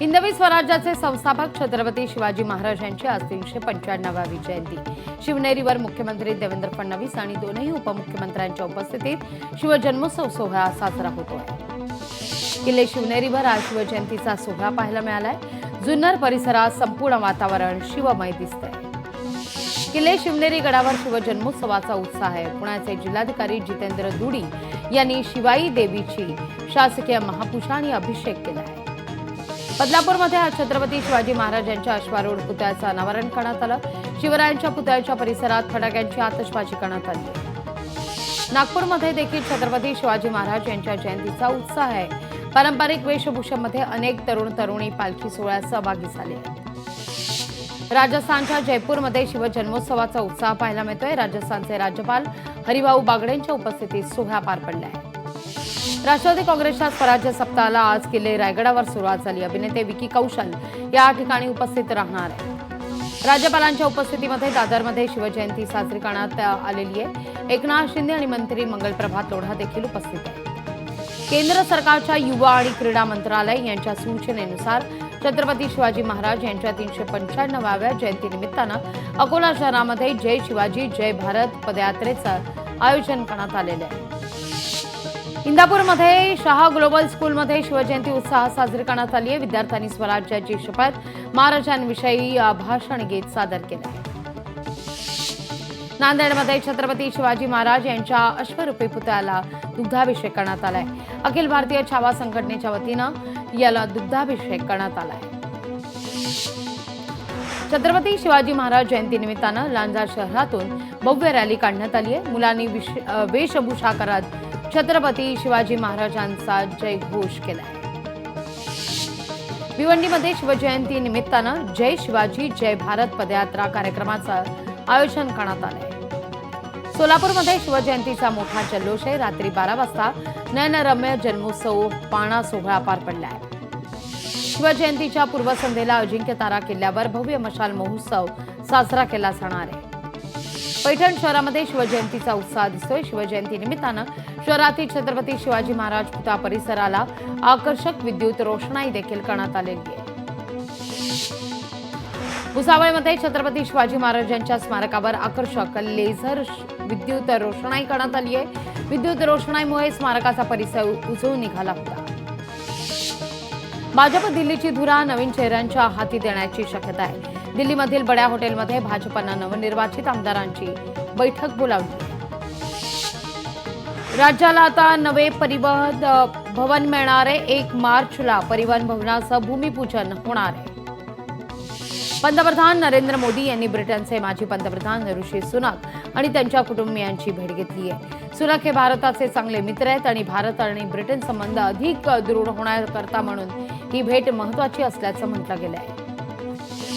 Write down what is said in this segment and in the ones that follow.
हिंदवी स्वराज्याचे संस्थापक छत्रपती शिवाजी महाराज यांची आज 395वी जयंती। शिवनेरीवर मुख्यमंत्री देवेंद्र फडणवीस आणि दोनही उपमुख्यमंत्र्यांच्या उपस्थितीत शिवजन्मोत्सव सोहळा साजरा होतोय। किल्ले शिवनेरीवर आज शिवजयंतीचा सोहळा पाहायला मिळालाय। जुन्नर परिसरात संपूर्ण वातावरण शिवमय दिसतंय। किल्ले शिवनेरी गडावर शिवजन्मोत्सवाचा उत्साह आहे। पुण्याचे जिल्हाधिकारी जितेंद्र दुडी यांनी शिवाई देवीची शासकीय महापूजा आणि अभिषेक केला आहे। बदलापूरमध्ये आज छत्रपती शिवाजी महाराज यांच्या अश्वारूढ पुतळ्याचं अनावरण करण्यात आलं। शिवरायांच्या पुतळ्याच्या परिसरात फटाक्यांची आतषबाजी करण्यात आली। नागपूरमध्ये देखील छत्रपती शिवाजी महाराज यांच्या जयंतीचा उत्साह आहे। पारंपरिक वेशभूषेमध्ये अनेक तरुण तरुणी पालखी सोहळ्यात सहभागी झाले आहेत। राजस्थानच्या जयपूरमध्ये शिवजन्मोत्सवाचा उत्साह पाहायला मिळतोय। राजस्थानचे राज्यपाल हरिभाऊ बागडेंच्या उपस्थितीत सोहळा पार पडला आहे। राष्ट्रवादी काँग्रेसच्या स्वराज्य सप्ताहाला आज किल्ले रायगडावर सुरुवात झाली। अभिनेते विकी कौशल या ठिकाणी उपस्थित राहणार आहे। राज्यपालांच्या उपस्थितीमध्ये दादरमध्ये शिवजयंती साजरी करण्यात आलेली आहे। एकनाथ शिंदे आणि मंत्री मंगलप्रभात लोढा देखील उपस्थित आहेत। केंद्र सरकारच्या युवा आणि क्रीडा मंत्रालय यांच्या सूचनेनुसार छत्रपती शिवाजी महाराज यांच्या 395व्या जयंतीनिमित्तानं अकोला शहरामध्ये जय शिवाजी जय भारत पदयात्रेचं आयोजन करण्यात आलेलं आहे। इंदापूरमध्ये शाह ग्लोबल स्कूलमध्ये शिवजयंती उत्साहात साजरी करण्यात आली आहे। विद्यार्थ्यांनी स्वराज्याची शपथ महाराजांविषयी भाषण गीत सादर केलं आहे। नांदेडमध्ये छत्रपती शिवाजी महाराज यांच्या अश्वरूपी पुतळ्याला दुग्धाभिषेक करण्यात आलाय। अखिल भारतीय छावा संघटनेच्या वतीनं याला दुग्धाभिषेक करण्यात आलाय। छत्रपती शिवाजी महाराज जयंतीनिमित्तानं लांजा शहरातून भव्य रॅली काढण्यात आली आहे। मुलांनी वेशभूषा करत छत्रपती शिवाजी महाराजांचा जयघोष केला आहे। भिवंडीमध्ये शिवजयंती निमित्तानं जय शिवाजी जय भारत पदयात्रा कार्यक्रमाचं आयोजन करण्यात आलं आहे। सोलापूरमध्ये शिवजयंतीचा मोठा जल्लोष आहे। रात्री 12 वाजता नयनरम्य जन्मोत्सव पाळणा सोहळा पार पडला आहे। शिवजयंतीच्या पूर्वसंध्येला अजिंक्यतारा किल्ल्यावर भव्य मशाल महोत्सव साजरा केला जाणार आहे। पैठण शहरामध्ये शिवजयंतीचा उत्साह दिसतोय। शिवजयंती निमित्तानं शहरातील छत्रपती शिवाजी महाराज पुतळा परिसराला आकर्षक विद्युत रोषणाई देखील करण्यात आलेली आहे। भुसावळमध्ये छत्रपती शिवाजी महाराजांच्या स्मारकावर आकर्षक लेझर विद्युत रोषणाई करण्यात आली आहे। विद्युत रोषणाईमुळे स्मारकाचा परिसर उजळून निघाला होता। भाजप दिल्लीची धुरा नवीन चेहऱ्यांच्या हाती देण्याची शक्यता आहे। दिल्लीमधील बड्या हॉटेलमध्ये भाजपनं नवनिर्वाचित आमदारांची बैठक बोलावली। राज्याला आता नवे परिवहन भवन मिळणार आहे। 1 मार्चला परिवहन भवनाचं भूमिपूजन होणार आहे। पंतप्रधान नरेंद्र मोदी यांनी ब्रिटनचे माजी पंतप्रधान ऋषी सुनक आणि त्यांच्या कुटुंबियांची भेट घेतली आहे। सुनक हे भारताचे चांगले मित्र आहेत आणि भारत आणि ब्रिटन संबंध अधिक दृढ होण्याकरता म्हणून ही भेट महत्त्वाची असल्याचं म्हटलं गेलं आहे।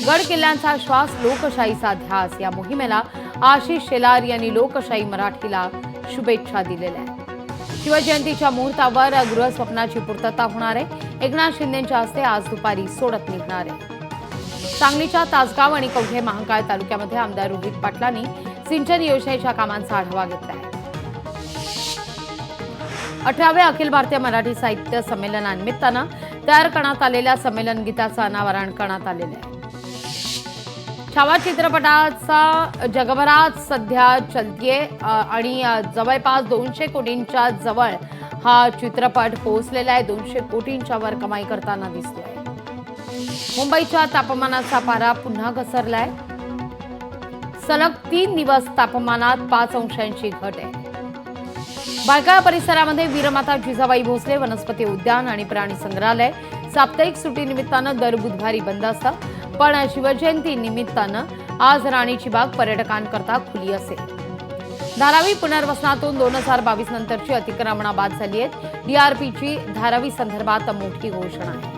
गड किल्ल्यांचा श्वास लोकशाहीचा ध्यास या मोहिमेला आशिष शेलार यांनी लोकशाही मराठीला शुभेच्छा दिलेल्या आहेत। शिवजयंतीच्या मुहूर्तावर गृहस्वप्नाची पूर्तता होणार आहे। एकनाथ शिंदेंच्या हस्ते आज दुपारी सोडत निघणार आहे। सांगलीच्या तासगाव आणि कवठे महांकाळ तालुक्यामध्ये आमदार रोहित पाटलांनी सिंचन योजनेच्या कामांचा आढावा घेतला आहे। 18व्या अखिल भारतीय मराठी साहित्य संमेलनानिमित्तानं तयार करण्यात आलेल्या संमेलन गीताचं अनावरण करण्यात आलेलं आहे। छावा चित्रपटाचा जगभरात सध्या चलतीये आणि जवळपास 200 कोटींच्या जवळ हा चित्रपट पोहोचलेला आहे। 200 कोटींच्या वर कमाई करताना दिसतोय। मुंबईच्या तापमानाचा पारा पुन्हा घसरलाय। सलग 3 दिवस तापमानात 5 अंशांची घट आहे। बायका परिसरामध्ये वीरमाता जिजाबाई भोसले वनस्पती उद्यान आणि प्राणी संग्रहालय साप्ताहिक सुट्टीनिमित्तानं दर बुधवारी बंद असतं, पण शिवजयंती निमित्तानं आज राणीची बाग पर्यटकांकरता खुली असेल। धारावी पुनर्वसनातून 2022 नंतरची अतिक्रमणा बाद झाली आहेत। डीआरपीची धारावी संदर्भात मोठी घोषणा आहे।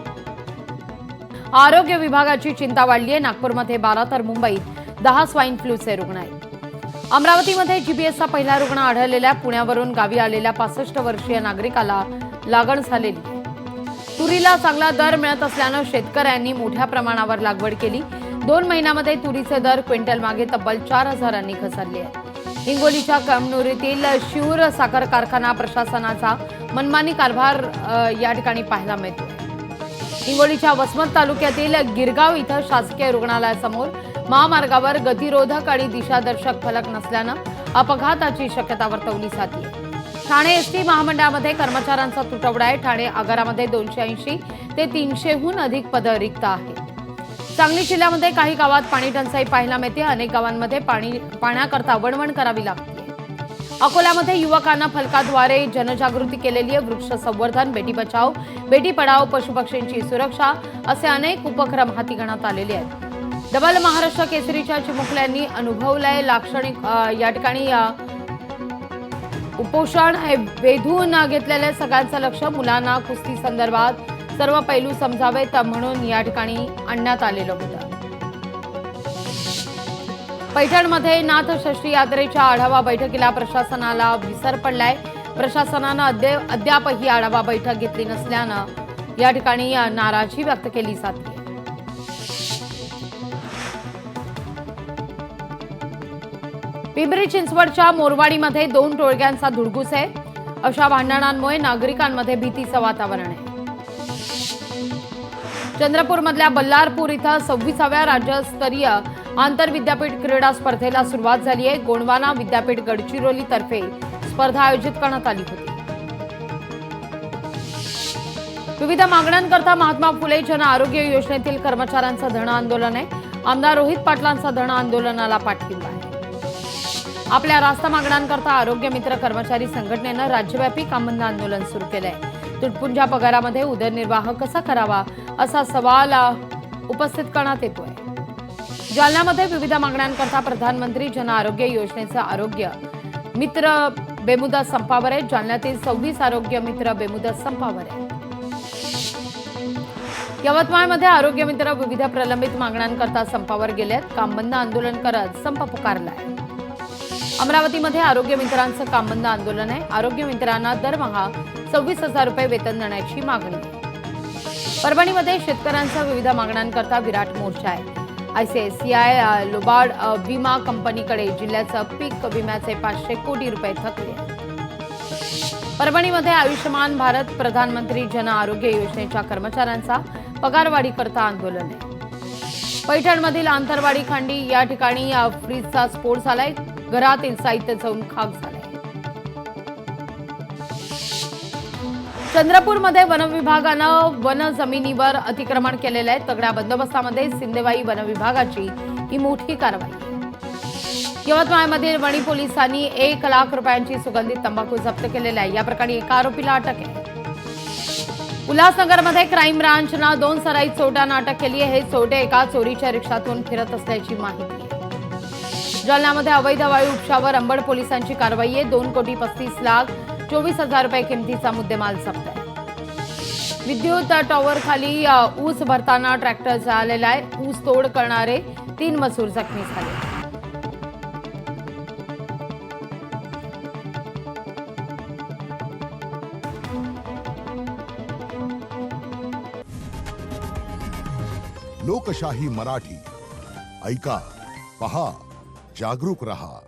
आरोग्य विभागाची चिंता वाढली आहे। नागपूरमध्ये 12 तर मुंबईत 10 स्वाईन फ्लूचे रुग्ण आहेत। अमरावतीमध्ये जीबीएसचा पहिला रुग्ण आढळलेल्या पुण्यावरून गावी आलेल्या 65 वर्षीय नागरिकाला लागण झालेली आहे। तुरीला चांगला दर मिळत असल्यानं शेतकऱ्यांनी मोठ्या प्रमाणावर लागवड केली। 2 महिन्यांमध्ये तुरीचे दर क्विंटल मागे तब्बल 4000 घसरले आहेत। हिंगोलीच्या कमनूरीतील शिऊर साखर कारखाना प्रशासनाचा मनमानी कारभार या ठिकाणी पाहायला मिळतो। हिंगोलीच्या वसमत तालुक्यातील गिरगाव इथं शासकीय रुग्णालयासमोर महामार्गावर गतिरोधक आणि दिशादर्शक फलक नसल्यानं अपघाताची शक्यता वर्तवली जाते। ठाणे एसटी महामंडळामध्ये कर्मचाऱ्यांचा तुटवडा आहे। ठाणे आगारामध्ये 280 ते 300हून अधिक पदं रिक्त आहेत। सांगली जिल्ह्यामध्ये काही गावात पाणी टंचाई पाहायला मिळते। अनेक गावांमध्ये पाण्याकरता वणवण करावी लागते। अकोल्यामध्ये युवकांना फलकाद्वारे जनजागृती केलेली आहे। वृक्ष संवर्धन, बेटी बचाओ बेटी पढाओ, पशुपक्ष्यांची सुरक्षा असे अनेक उपक्रम हाती घेण्यात आलेले आहेत। डबल महाराष्ट्र केसरीच्या चिमुकल्यांनी अनुभवलंय लाक्षणिक या ठिकाणी उपोषण हे वेधून घेतलेले सगळ्यांचं लक्ष। मुलांना कुस्ती संदर्भात सर्व पैलू समजावेत म्हणून या ठिकाणी आणण्यात आलेलं होतं। पैठणमध्ये नाथषष्ठी यात्रेच्या आढावा बैठकीला प्रशासनाला विसर पडलाय। प्रशासनानं अद्याप ही आढावा बैठक घेतली नसल्यानं या ठिकाणी नाराजी व्यक्त केली जाते। पिंपरी चिंचवडच्या मोरवाडीमध्ये 2 टोळक्यांचा धुडगूस आहे। अशा भांडणांमुळे नागरिकांमध्ये भीतीचं वातावरण आहे। चंद्रपूरमधल्या बल्लारपूर इथं 26व्या राज्यस्तरीय आंतरविद्यापीठ क्रीडा स्पर्धेला सुरुवात झाली आहे। गोंडवाना विद्यापीठ गडचिरोली तर्फे स्पर्धा आयोजित करण्यात आली होती। विविध मागण्यांकरता महात्मा फुले जन आरोग्य योजनेतील कर्मचाऱ्यांचं धरणे आंदोलन आहे। आमदार रोहित पाटलांचा धरणे आंदोलनाला पाठिंबा आहे। आपल्या रास्त मागण्यांकरता आरोग्य मित्र कर्मचारी संघटनेनं राज्यव्यापी काम बंद आंदोलन सुरू केलंय। तुटपुंज्या पगारामध्ये उदरनिर्वाह कसा करावा असा सवाल उपस्थित करण्यात येतोय। जालन्यामध्ये विविध मागण्यांकरता प्रधानमंत्री जन आरोग्य योजनेचं आरोग्य मित्र बेमुदत संपावर आहे। जालन्यातील 26 आरोग्य मित्र बेमुदत संपावर आहे। यवतमाळमध्ये आरोग्य मित्र विविध प्रलंबित मागण्यांकरता संपावर गेलेत। काम बंद आंदोलन करत संप पुकारलाय। अमरावतीमध्ये आरोग्य मित्रांचं काम बंद आंदोलन आहे। आरोग्य मित्रांना दरमहा 26,000 रुपये वेतन देण्याची मागणी आहे। परभणीमध्ये शेतकऱ्यांच्या विविध मागण्यांकरता विराट मोर्चा आहे। ICICI लोबार्ड विमा कंपनीकडे जिल्ह्याचं पीक विम्याचे 500 कोटी रुपये थकले। परभणीमध्ये आयुष्यमान भारत प्रधानमंत्री जन आरोग्य योजनेच्या कर्मचाऱ्यांचा पगारवाढीकरता आंदोलन आहे। पैठणमधील आंतरवाडी खांडी या ठिकाणी फ्रीजचा स्फोट झालाय। घरातील साहित्य जळून खाक झालंय। चंद्रपूरमध्ये वन विभागानं वन जमिनीवर अतिक्रमण केलेलं आहे। तगड्या बंदोबस्तामध्ये सिंदेवाई वन विभागाची ही मोठी कारवाई। यवतमाळमधील वणी पोलिसांनी 1 लाख रुपयांची सुगंधित तंबाखू जप्त केलेला आहे। या प्रकरणी एका आरोपीला अटक आहे। उल्हासनगरमध्ये क्राईम ब्रांचनं 2 सराईत चोरट्यांना अटक केली आहे। हे चोरटे एका चोरीच्या रिक्षातून फिरत असल्याची माहिती आहे। जालन्यामध्ये अवैध वाळू उपशावर अंबड पोलिसांची कारवाई आहे। 2,35,24,000 रुपये किमतीचा मुद्देमाल जप्त आहे। विद्युत टॉवर खाली ऊस भरताना ट्रॅक्टर जळालेला आहे। ऊस तोड करणारे 3 मजूर जखमी झाले। लोकशाही मराठी ऐका, पहा, जागरूक रहा।